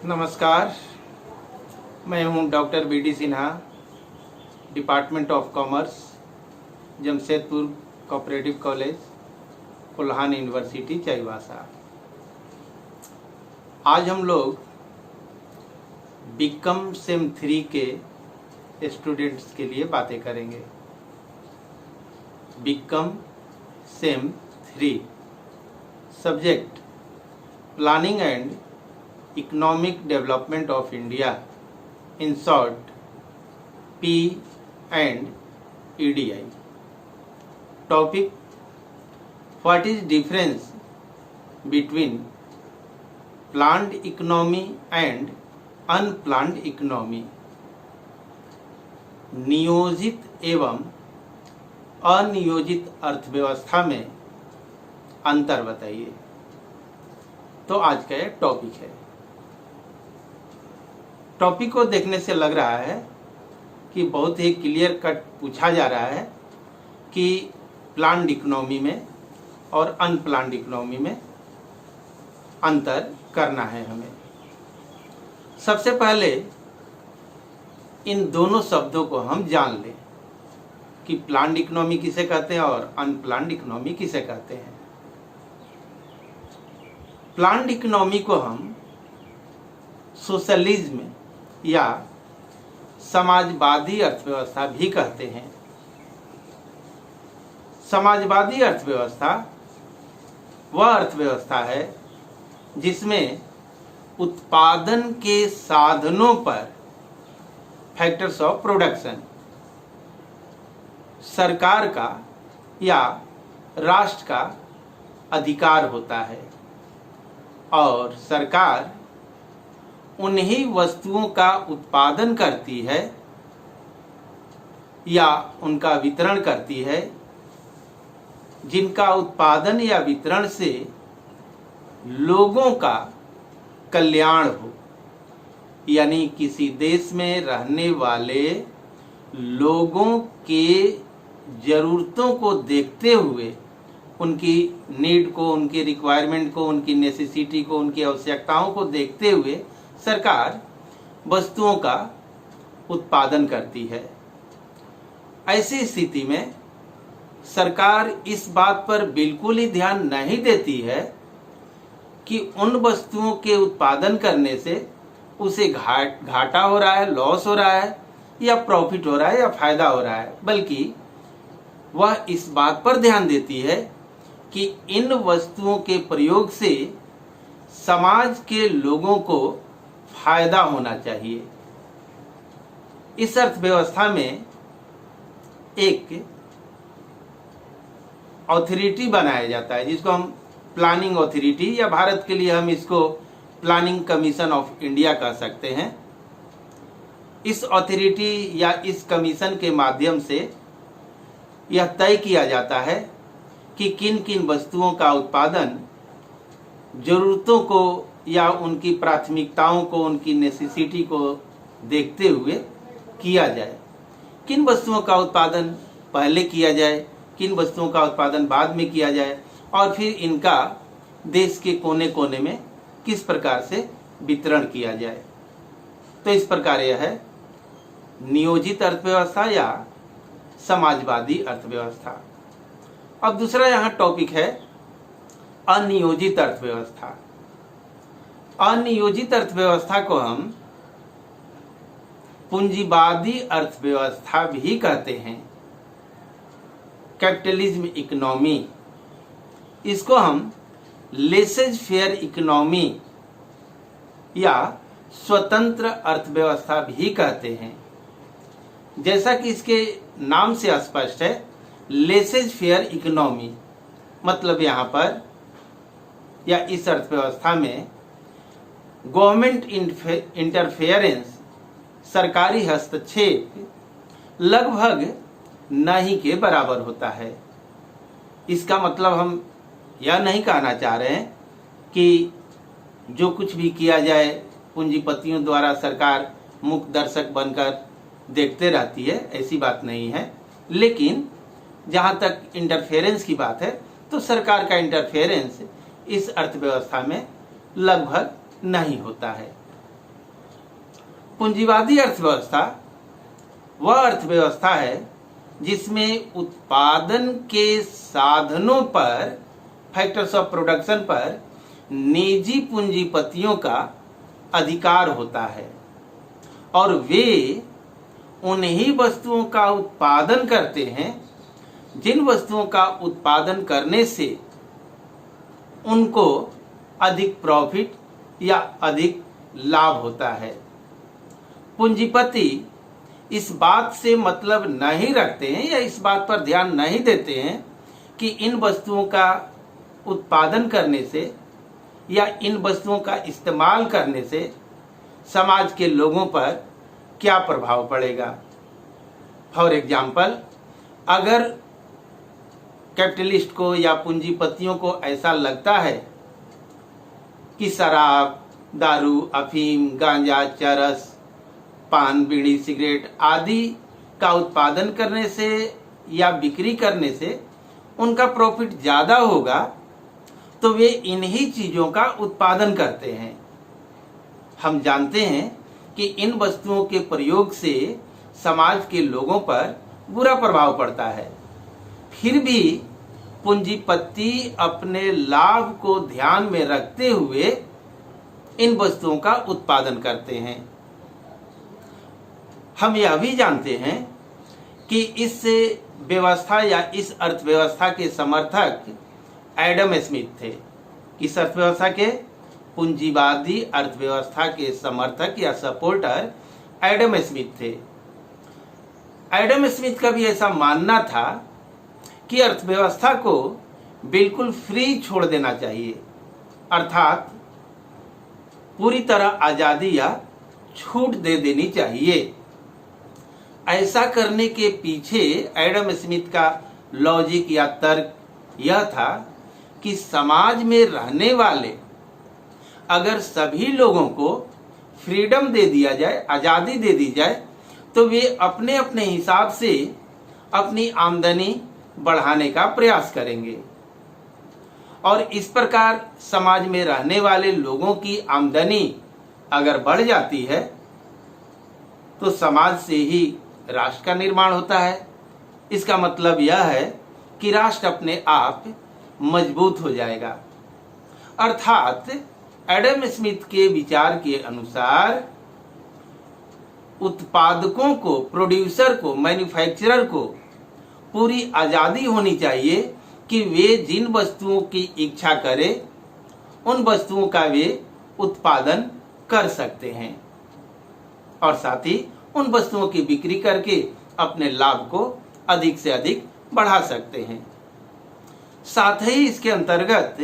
नमस्कार, मैं हूं doctor BD. Sinha, department of commerce, Jamshedpur cooperative college, Kolhan university, Chaibasa. आज हम लोग बीकॉम सेम 3 के स्टूडेंट्स के लिए बातें करेंगे। BCom sem 3, subject planning and economic development of India, in short P&EDI। Topic what is difference between planned economy and unplanned economy. नियोजित एवं अनियोजित अर्थव्यवस्था में अंतर बताइए। तो आज का यह टॉपिक है। टॉपिक को देखने से लग रहा है कि बहुत ही क्लियर कट पूछा जा रहा है कि प्लान्ड इकोनॉमी में और अनप्लान्ड इकोनॉमी में अंतर करना है हमें। सबसे पहले इन दोनों शब्दों को हम जान लें कि प्लान्ड इकोनॉमी किसे कहते हैं और अनप्लान्ड इकोनॉमी किसे कहते हैं। प्लान्ड इकोनॉमी को हम सोशलिज्म या समाजवादी अर्थव्यवस्था भी कहते हैं। समाजवादी अर्थव्यवस्था वह अर्थव्यवस्था है जिसमें उत्पादन के साधनों पर फैक्टर्स ऑफ प्रोडक्शन सरकार का या राष्ट्र का अधिकार होता है और सरकार उन्हीं वस्तुओं का उत्पादन करती है या उनका वितरण करती है जिनका उत्पादन या वितरण से लोगों का कल्याण हो, यानी किसी देश में रहने वाले लोगों के जरूरतों को देखते हुए, उनकी नीड को, उनकी रिक्वायरमेंट को, उनकी नेसेसिटी को, उनकी आवश्यकताओं को देखते हुए सरकार वस्तुओं का उत्पादन करती है। ऐसी स्थिति में सरकार इस बात पर बिल्कुल ही ध्यान नहीं देती है कि उन वस्तुओं के उत्पादन करने से उसे घाटा हो रहा है, लॉस हो रहा है या प्रॉफिट हो रहा है या फायदा हो रहा है, बल्कि वह इस बात पर ध्यान देती है कि इन वस्तुओं के प्रयोग से समाज के लोगों को फायदा होना चाहिए। इस अर्थव्यवस्था में एक अथॉरिटी बनाया जाता है जिसको हम प्लानिंग अथॉरिटी या भारत के लिए हम इसको प्लानिंग कमीशन ऑफ इंडिया कह सकते हैं। इस अथॉरिटी या इस कमीशन के माध्यम से यह तय किया जाता है कि किन किन वस्तुओं का उत्पादन जरूरतों को या उनकी प्राथमिकताओं को, उनकी नेसेसिटी को देखते हुए किया जाए, किन वस्तुओं का उत्पादन पहले किया जाए, किन वस्तुओं का उत्पादन बाद में किया जाए और फिर इनका देश के कोने कोने में किस प्रकार से वितरण किया जाए। तो इस प्रकार यह है नियोजित अर्थव्यवस्था या समाजवादी अर्थव्यवस्था। अब दूसरा यहाँ टॉपिक है अनियोजित अर्थव्यवस्था। अनियोजित अर्थव्यवस्था को हम पूंजीवादी अर्थव्यवस्था भी कहते हैं, कैपिटलिज्म इकोनॉमी। इसको हम लेसेज फेयर इकोनॉमी या स्वतंत्र अर्थव्यवस्था भी कहते हैं। जैसा कि इसके नाम से स्पष्ट है, लेसेज फेयर इकोनॉमी मतलब यहाँ पर या इस अर्थव्यवस्था में गवर्नमेंट इंटरफेरेंस, सरकारी हस्तक्षेप लगभग नहीं के बराबर होता है। इसका मतलब हम यह नहीं कहना चाह रहे हैं कि जो कुछ भी किया जाए पूंजीपतियों द्वारा सरकार मुक्त दर्शक बनकर देखते रहती है, ऐसी बात नहीं है। लेकिन जहाँ तक इंटरफेरेंस की बात है तो सरकार का इंटरफेरेंस इस अर्थव्यवस्था में लगभग नहीं होता है। पूंजीवादी अर्थव्यवस्था वह अर्थव्यवस्था है जिसमें उत्पादन के साधनों पर, फैक्टर्स ऑफ प्रोडक्शन पर निजी पूंजीपतियों का अधिकार होता है और वे उन्हीं वस्तुओं का उत्पादन करते हैं जिन वस्तुओं का उत्पादन करने से उनको अधिक प्रॉफिट या अधिक लाभ होता है। पूंजीपति इस बात से मतलब नहीं रखते हैं या इस बात पर ध्यान नहीं देते हैं कि इन वस्तुओं का उत्पादन करने से या इन वस्तुओं का इस्तेमाल करने से समाज के लोगों पर क्या प्रभाव पड़ेगा। फॉर एग्जाम्पल, अगर कैपिटलिस्ट को या पूंजीपतियों को ऐसा लगता है कि शराब, दारू, अफीम, गांजा, चरस, पान, बीड़ी, सिगरेट आदि का उत्पादन करने से या बिक्री करने से उनका प्रॉफिट ज़्यादा होगा, तो वे इन्हीं चीज़ों का उत्पादन करते हैं। हम जानते हैं कि इन वस्तुओं के प्रयोग से समाज के लोगों पर बुरा प्रभाव पड़ता है, फिर भी पूंजीपति अपने लाभ को ध्यान में रखते हुए इन वस्तुओं का उत्पादन करते हैं। हम यह भी जानते हैं कि इस व्यवस्था या इस अर्थव्यवस्था के समर्थक एडम स्मिथ थे। किस अर्थव्यवस्था के? पूंजीवादी अर्थव्यवस्था के समर्थक या सपोर्टर एडम स्मिथ थे। एडम स्मिथ का भी ऐसा मानना था कि अर्थव्यवस्था को बिल्कुल फ्री छोड़ देना चाहिए, अर्थात पूरी तरह आजादी या छूट दे देनी चाहिए। ऐसा करने के पीछे एडम स्मिथ का लॉजिक या तर्क यह था कि समाज में रहने वाले अगर सभी लोगों को फ्रीडम दे दिया जाए, आजादी दे दी जाए, तो वे अपने अपने हिसाब से अपनी आमदनी बढ़ाने का प्रयास करेंगे और इस प्रकार समाज में रहने वाले लोगों की आमदनी अगर बढ़ जाती है तो समाज से ही राष्ट्र का निर्माण होता है। इसका मतलब यह है कि राष्ट्र अपने आप मजबूत हो जाएगा। अर्थात एडम स्मिथ के विचार के अनुसार उत्पादकों को, प्रोड्यूसर को, मैन्युफैक्चरर को पूरी आजादी होनी चाहिए कि वे जिन वस्तुओं की इच्छा करें उन वस्तुओं का वे उत्पादन कर सकते हैं और साथ ही उन वस्तुओं की बिक्री करके अपने लाभ को अधिक से अधिक बढ़ा सकते हैं। साथ ही इसके अंतर्गत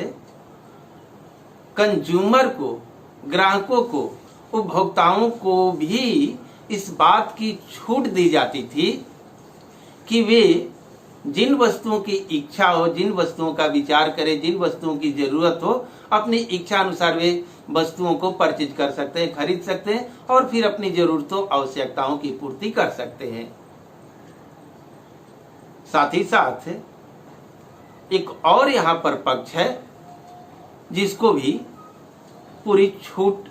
कंज्यूमर को, ग्राहकों को, उपभोक्ताओं को भी इस बात की छूट दी जाती थी कि वे जिन वस्तुओं की इच्छा हो, जिन वस्तुओं का विचार करें, जिन वस्तुओं की जरूरत हो, अपनी इच्छा अनुसार वे वस्तुओं को परचेज कर सकते हैं, खरीद सकते हैं और फिर अपनी जरूरतों, आवश्यकताओं की पूर्ति कर सकते हैं। साथ ही साथ एक और यहाँ पर पक्ष है जिसको भी पूरी छूट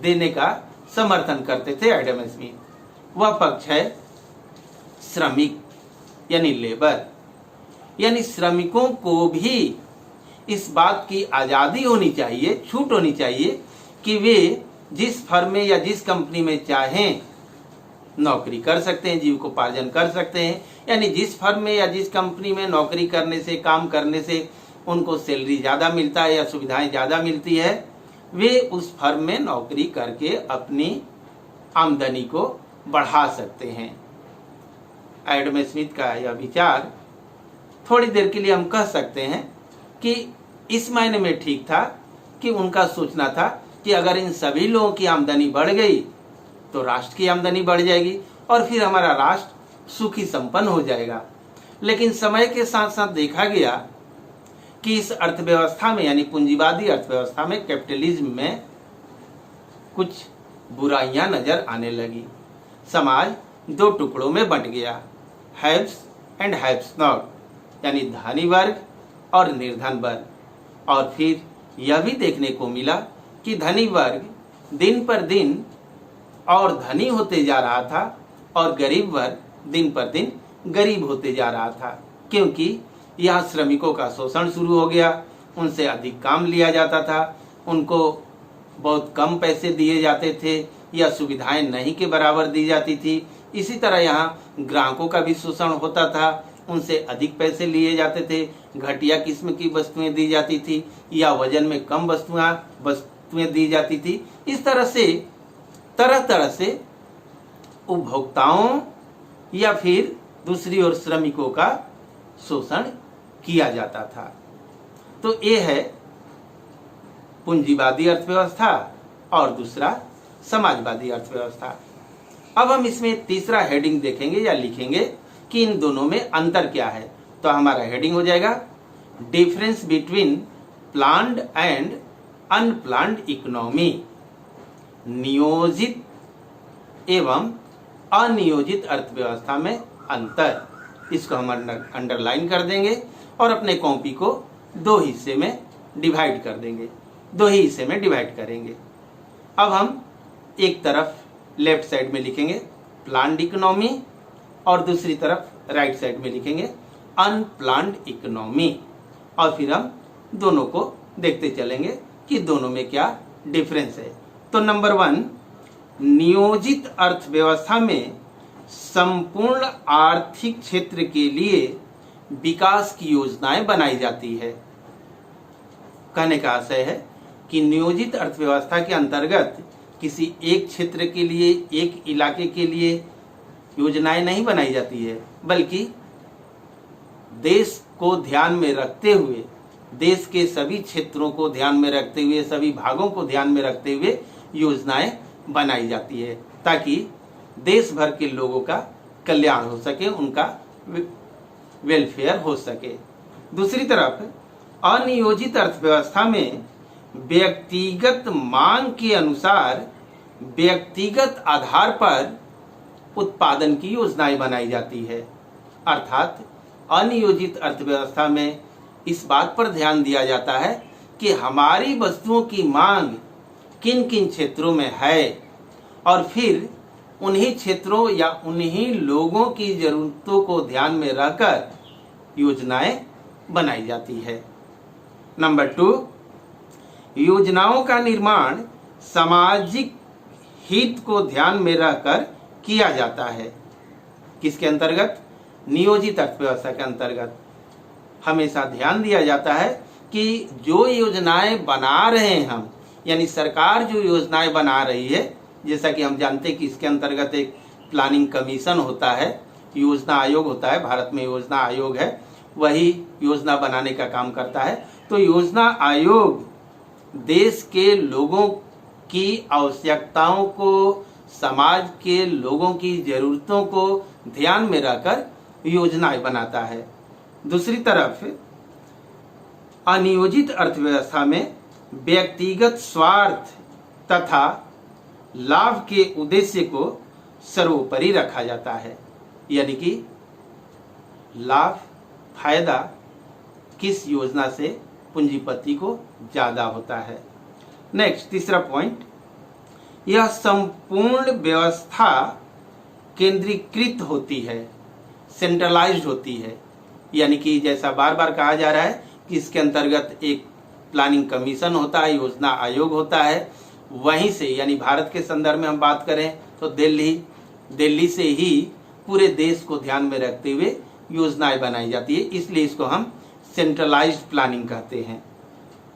देने का समर्थन करते थे एडम स्मिथ। वह पक्ष है श्रमिक यानी लेबर, यानी श्रमिकों को भी इस बात की आजादी होनी चाहिए, छूट होनी चाहिए कि वे जिस फर्म में या जिस कंपनी में चाहें नौकरी कर सकते हैं, जीविकोपार्जन कर सकते हैं। यानी जिस फर्म में या जिस कंपनी में नौकरी करने से, काम करने से उनको सैलरी ज़्यादा मिलता है या सुविधाएं ज़्यादा मिलती है, वे उस फर्म में नौकरी करके अपनी आमदनी को बढ़ा सकते हैं। एडम स्मिथ का यह विचार थोड़ी देर के लिए हम कह सकते हैं कि इस मायने में ठीक था कि उनका सोचना था कि अगर इन सभी लोगों की आमदनी बढ़ गई तो राष्ट्र की आमदनी बढ़ जाएगी और फिर हमारा राष्ट्र सुखी संपन्न हो जाएगा। लेकिन समय के साथ साथ देखा गया कि इस अर्थव्यवस्था में, यानी पूंजीवादी अर्थव्यवस्था में, कैपिटलिज्म में कुछ बुराइयां नजर आने लगी। समाज दो टुकड़ों में बंट गया, हैव्स एंड हैव्स नॉट, यानी धनी वर्ग और निर्धन वर्ग। और फिर यह भी देखने को मिला कि धनी वर्ग दिन पर दिन और धनी होते जा रहा था और गरीब वर्ग दिन पर दिन गरीब होते जा रहा था, क्योंकि यहाँ श्रमिकों का शोषण शुरू हो गया। उनसे अधिक काम लिया जाता था, उनको बहुत कम पैसे दिए जाते थे या सुविधाएं नहीं के बराबर दी जाती थी। इसी तरह यहाँ ग्राहकों का भी शोषण होता था, उनसे अधिक पैसे लिए जाते थे, घटिया किस्म की वस्तुएं दी जाती थी या वजन में कम वस्तुएं दी जाती थी। इस तरह से तरह तरह से उपभोक्ताओं या फिर दूसरी ओर श्रमिकों का शोषण किया जाता था। तो ये है पूंजीवादी अर्थव्यवस्था और दूसरा समाजवादी अर्थव्यवस्था। अब हम इसमें तीसरा हेडिंग देखेंगे या लिखेंगे कि इन दोनों में अंतर क्या है। तो हमारा हेडिंग हो जाएगा difference between planned and unplanned economy, नियोजित एवं अनियोजित अर्थव्यवस्था में अंतर। इसको हम अंडरलाइन कर देंगे और अपने कॉपी को दो हिस्से में डिवाइड कर देंगे, दो ही हिस्से में डिवाइड करेंगे। अब हम एक तरफ लेफ्ट साइड में लिखेंगे प्लान्ड इकोनॉमी और दूसरी तरफ राइट साइड में लिखेंगे अनप्लान्ड इकोनॉमी, और फिर हम दोनों को देखते चलेंगे कि दोनों में क्या डिफरेंस है। तो नंबर 1, नियोजित अर्थव्यवस्था में संपूर्ण आर्थिक क्षेत्र के लिए विकास की योजनाएं बनाई जाती है। कहने का आशय है कि नियोजित अर्थव्यवस्था के अंतर्गत किसी एक क्षेत्र के लिए, एक इलाके के लिए योजनाएं नहीं बनाई जाती है, बल्कि देश को ध्यान में रखते हुए, देश के सभी क्षेत्रों को ध्यान में रखते हुए, सभी भागों को ध्यान में रखते हुए योजनाएं बनाई जाती है, ताकि देश भर के लोगों का कल्याण हो सके, उनका वेलफेयर हो सके। दूसरी तरफ अनियोजित अर्थव्यवस्था में व्यक्तिगत मांग के अनुसार व्यक्तिगत आधार पर उत्पादन की योजनाएं बनाई जाती है। अर्थात अनियोजित अर्थव्यवस्था में इस बात पर ध्यान दिया जाता है कि हमारी वस्तुओं की मांग किन किन क्षेत्रों में है और फिर उन्हीं क्षेत्रों या उन्हीं लोगों की जरूरतों को ध्यान में रखकर योजनाएं बनाई जाती है। नंबर 2, योजनाओं का निर्माण सामाजिक हित को ध्यान में रखकर किया जाता है। किसके अंतर्गत? नियोजित अर्थव्यवस्था के अंतर्गत हमेशा ध्यान दिया जाता है कि जो योजनाएं बना रहे हैं हम, यानी सरकार जो योजनाएं बना रही है, जैसा कि हम जानते हैं कि इसके अंतर्गत एक प्लानिंग कमीशन होता है, योजना आयोग होता है, भारत में योजना आयोग है, वही योजना बनाने का काम करता है। तो योजना आयोग देश के लोगों की आवश्यकताओं को, समाज के लोगों की जरूरतों को ध्यान में रखकर योजनाएं बनाता है। दूसरी तरफ अनियोजित अर्थव्यवस्था में व्यक्तिगत स्वार्थ तथा लाभ के उद्देश्य को सर्वोपरि रखा जाता है, यानी कि लाभ, फायदा किस योजना से पूंजीपति को ज्यादा होता है। नेक्स्ट, तीसरा पॉइंट, यह संपूर्ण व्यवस्था केंद्रीकृत होती है, सेंट्रलाइज्ड होती है, यानी कि जैसा बार बार कहा जा रहा है कि इसके अंतर्गत एक प्लानिंग कमीशन होता है, योजना आयोग होता है, वहीं से, यानी भारत के संदर्भ में हम बात करें तो दिल्ली से ही पूरे देश को ध्यान में रखते हुए योजनाएं बनाई जाती है, इसलिए इसको हम सेंट्रलाइज्ड प्लानिंग कहते हैं।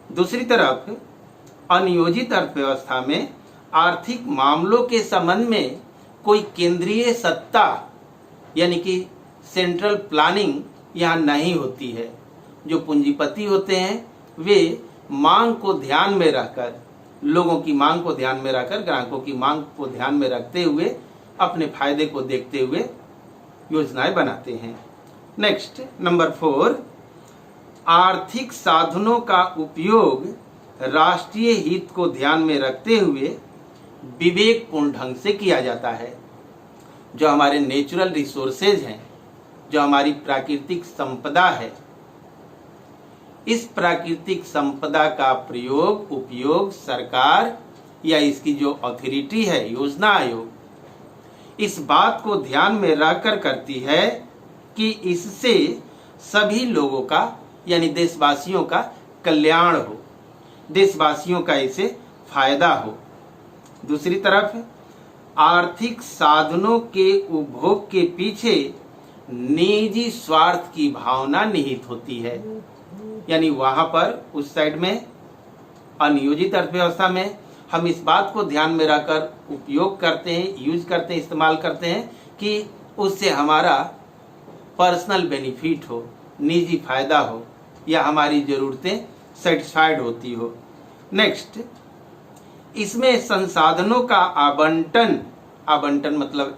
दूसरी तरफ अनियोजित अर्थव्यवस्था में आर्थिक मामलों के संबंध में कोई केंद्रीय सत्ता, यानी कि सेंट्रल प्लानिंग यहाँ नहीं होती है। जो पूंजीपति होते हैं वे मांग को ध्यान में रखकर, लोगों की मांग को ध्यान में रखकर, ग्राहकों की मांग को ध्यान में रखते हुए, अपने फायदे को देखते हुए योजनाएं बनाते हैं। नेक्स्ट, नंबर 4, आर्थिक साधनों का उपयोग राष्ट्रीय हित को ध्यान में रखते हुए विवेकपूर्ण ढंग से किया जाता है। जो हमारे नेचुरल रिसोर्सेज हैं, जो हमारी प्राकृतिक संपदा है, इस प्राकृतिक संपदा का प्रयोग, उपयोग सरकार या इसकी जो अथॉरिटी है योजना आयोग, इस बात को ध्यान में रखकर करती है कि इससे सभी लोगों का यानी देशवासियों का कल्याण हो, देशवासियों का इसे फायदा हो। दूसरी तरफ आर्थिक साधनों के उपभोग के पीछे निजी स्वार्थ की भावना निहित होती है, यानी वहां पर उस साइड में अनियोजित अर्थव्यवस्था में हम इस बात को ध्यान में रखकर उपयोग करते हैं, यूज करते हैं, इस्तेमाल करते हैं कि उससे हमारा पर्सनल बेनिफिट हो, निजी फायदा हो या हमारी जरूरतें सेटिस्फाइड होती हो। नेक्स्ट, इसमें संसाधनों का आवंटन, आवंटन मतलब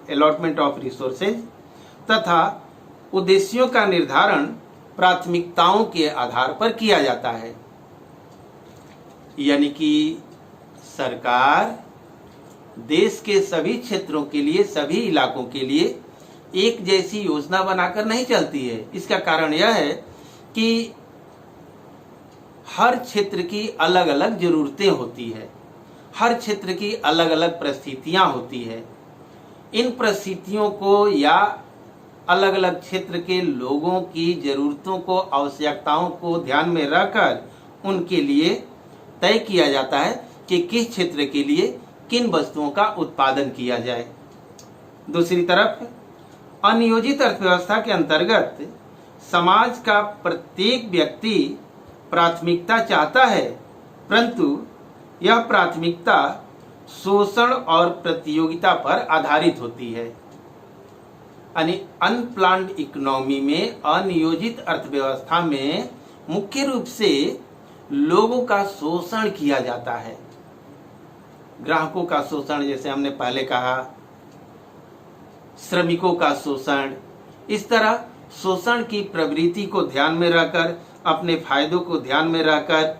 अलॉटमेंट ऑफ रिसोर्सेज तथा उद्देश्यों का निर्धारण प्राथमिकताओं के आधार पर किया जाता है, यानी कि सरकार देश के सभी क्षेत्रों के लिए, सभी इलाकों के लिए एक जैसी योजना बनाकर नहीं चलती है। इसका कारण यह है कि हर क्षेत्र की अलग अलग जरूरतें होती है, हर क्षेत्र की अलग अलग परिस्थितियां होती है। इन परिस्थितियों को या अलग अलग क्षेत्र के लोगों की जरूरतों को, आवश्यकताओं को ध्यान में रखकर उनके लिए तय किया जाता है कि किस क्षेत्र के लिए किन वस्तुओं का उत्पादन किया जाए। दूसरी तरफ अनियोजित अर्थव्यवस्था के अंतर्गत समाज का प्रत्येक व्यक्ति प्राथमिकता चाहता है, परंतु यह प्राथमिकता शोषण और प्रतियोगिता पर आधारित होती है। यानी अनप्लान्ड इकोनॉमी में, अनियोजित अर्थव्यवस्था में मुख्य रूप से लोगों का शोषण किया जाता है, ग्राहकों का शोषण, जैसे हमने पहले कहा, श्रमिकों का शोषण। इस तरह शोषण की प्रवृत्ति को ध्यान में रखकर, अपने फायदों को ध्यान में रखकर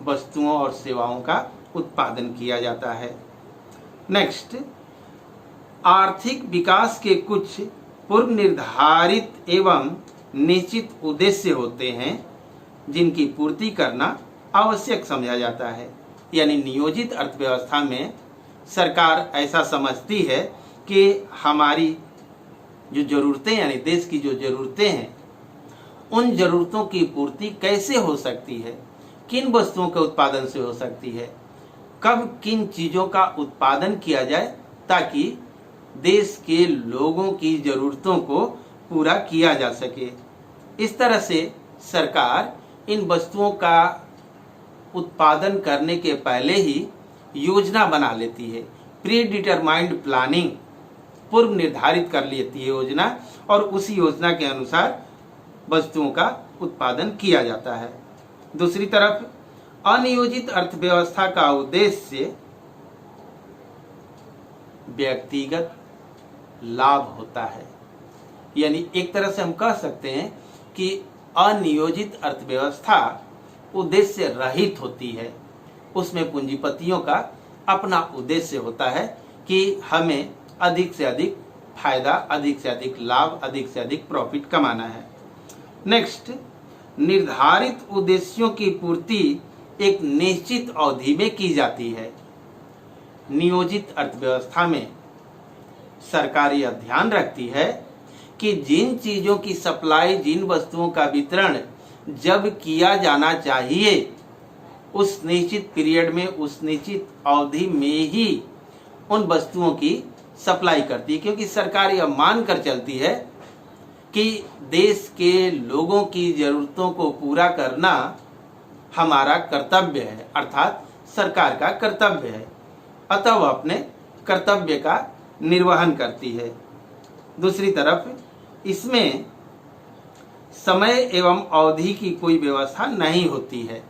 वस्तुओं और सेवाओं का उत्पादन किया जाता है। नेक्स्ट, आर्थिक विकास के कुछ पूर्व निर्धारित एवं निश्चित उद्देश्य होते हैं जिनकी पूर्ति करना आवश्यक समझा जाता है। यानी नियोजित अर्थव्यवस्था में सरकार ऐसा समझती है कि हमारी जो जरूरतें, यानी देश की जो जरूरतें हैं, उन जरूरतों की पूर्ति कैसे हो सकती है, किन वस्तुओं के उत्पादन से हो सकती है, कब किन चीजों का उत्पादन किया जाए ताकि देश के लोगों की जरूरतों को पूरा किया जा सके। इस तरह से सरकार इन वस्तुओं का उत्पादन करने के पहले ही योजना बना लेती है, प्री डिटरमाइंड प्लानिंग, पूर्व निर्धारित कर लेती है योजना, और उसी योजना के अनुसार वस्तुओं का उत्पादन किया जाता है। दूसरी तरफ अनियोजित अर्थव्यवस्था का उद्देश्य व्यक्तिगत लाभ होता है। यानी एक तरह से हम कह सकते हैं कि अनियोजित अर्थव्यवस्था उद्देश्य रहित होती है। उसमें पूंजीपतियों का अपना उद्देश्य होता है कि हमें अधिक से अधिक फायदा, अधिक से अधिक लाभ, अधिक से अधिक प्रॉफिट कमाना है। नेक्स्ट, निर्धारित उद्देश्यों की पूर्ति एक निश्चित अवधि में की जाती है। नियोजित अर्थव्यवस्था में सरकार यह ध्यान रखती है कि जिन चीजों की सप्लाई, जिन वस्तुओं का वितरण जब किया जाना चाहिए उस निश्चित पीरियड में, उस निश्चित अवधि में ही उन वस्तुओं की सप्लाई करती है, क्योंकि सरकार यह मान कर चलती है कि देश के लोगों की जरूरतों को पूरा करना हमारा कर्तव्य है, अर्थात सरकार का कर्तव्य है, अतः वह अपने कर्तव्य का निर्वहन करती है। दूसरी तरफ इसमें समय एवं अवधि की कोई व्यवस्था नहीं होती है।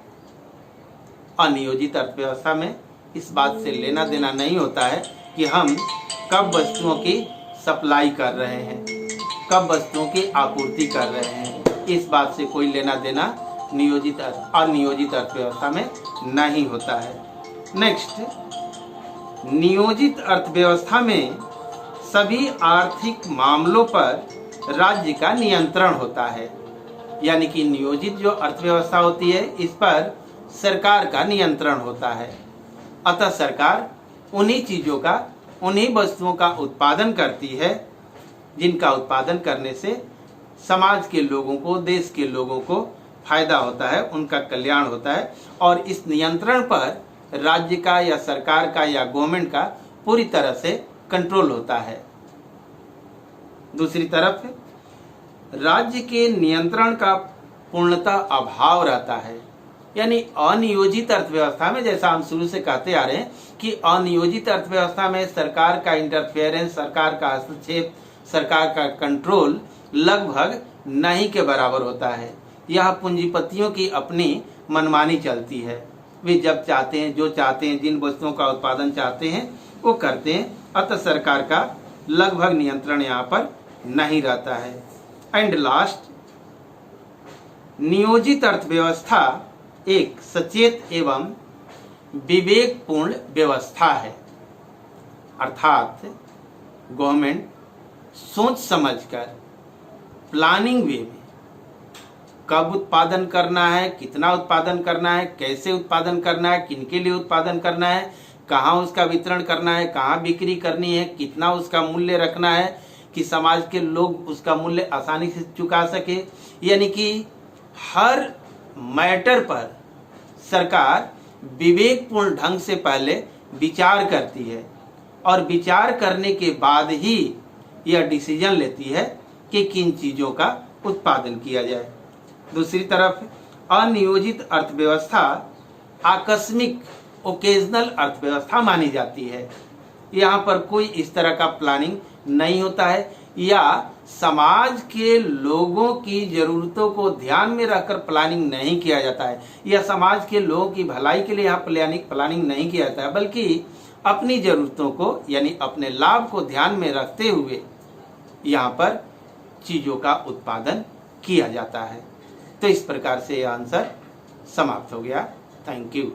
अनियोजित अर्थव्यवस्था में इस बात से लेना देना नहीं होता है कि हम कब वस्तुओं की सप्लाई कर रहे हैं, कब वस्तुओं की आपूर्ति कर रहे हैं, इस बात से कोई लेना देना अनियोजित अर्थव्यवस्था में नहीं होता है। नेक्स्ट, नियोजित अर्थव्यवस्था में सभी आर्थिक मामलों पर राज्य का नियंत्रण होता है। यानी कि नियोजित जो अर्थव्यवस्था होती है इस पर सरकार का नियंत्रण होता है। अतः सरकार उन्हीं चीजों का, उन्हीं वस्तुओं का उत्पादन करती है जिनका उत्पादन करने से समाज के लोगों को, देश के लोगों को फायदा होता है, उनका कल्याण होता है। और इस नियंत्रण पर राज्य का या सरकार का या गवर्नमेंट का पूरी तरह से कंट्रोल होता है। दूसरी तरफ राज्य के नियंत्रण का पूर्णतः अभाव रहता है, यानी अनियोजित अर्थव्यवस्था में, जैसा हम शुरू से कहते आ रहे हैं कि अनियोजित अर्थव्यवस्था में सरकार का इंटरफेरेंस, सरकार का हस्तक्षेप, सरकार का कंट्रोल लगभग नहीं के बराबर होता है। यह पूंजीपतियों की अपनी मनमानी चलती है। वे जब चाहते हैं, जो चाहते हैं, जिन वस्तुओं का उत्पादन चाहते हैं वो करते हैं। अतः सरकार का लगभग नियंत्रण यहाँ पर नहीं रहता है। एंड लास्ट, नियोजित अर्थव्यवस्था एक सचेत एवं विवेकपूर्ण व्यवस्था है, अर्थात गवर्नमेंट सोच समझकर प्लानिंग वे में कब उत्पादन करना है, कितना उत्पादन करना है, कैसे उत्पादन करना है, किनके लिए उत्पादन करना है, कहाँ उसका वितरण करना है, कहाँ बिक्री करनी है, कितना उसका मूल्य रखना है कि समाज के लोग उसका मूल्य आसानी से चुका सके। यानी कि हर मैटर पर सरकार विवेकपूर्ण ढंग से पहले विचार करती है और विचार करने के बाद ही यह डिसीजन लेती है कि किन चीजों का उत्पादन किया जाए। दूसरी तरफ अनियोजित अर्थव्यवस्था आकस्मिक, ओकेजनल अर्थव्यवस्था मानी जाती है। यहाँ पर कोई इस तरह का प्लानिंग नहीं होता है या समाज के लोगों की जरूरतों को ध्यान में रखकर प्लानिंग नहीं किया जाता है या समाज के लोगों की भलाई के लिए यहाँ प्लानिंग नहीं किया जाता है, बल्कि अपनी जरूरतों को यानी अपने लाभ को ध्यान में रखते हुए यहाँ पर चीजों का उत्पादन किया जाता है। तो इस प्रकार से यह आंसर समाप्त हो गया। Thank you.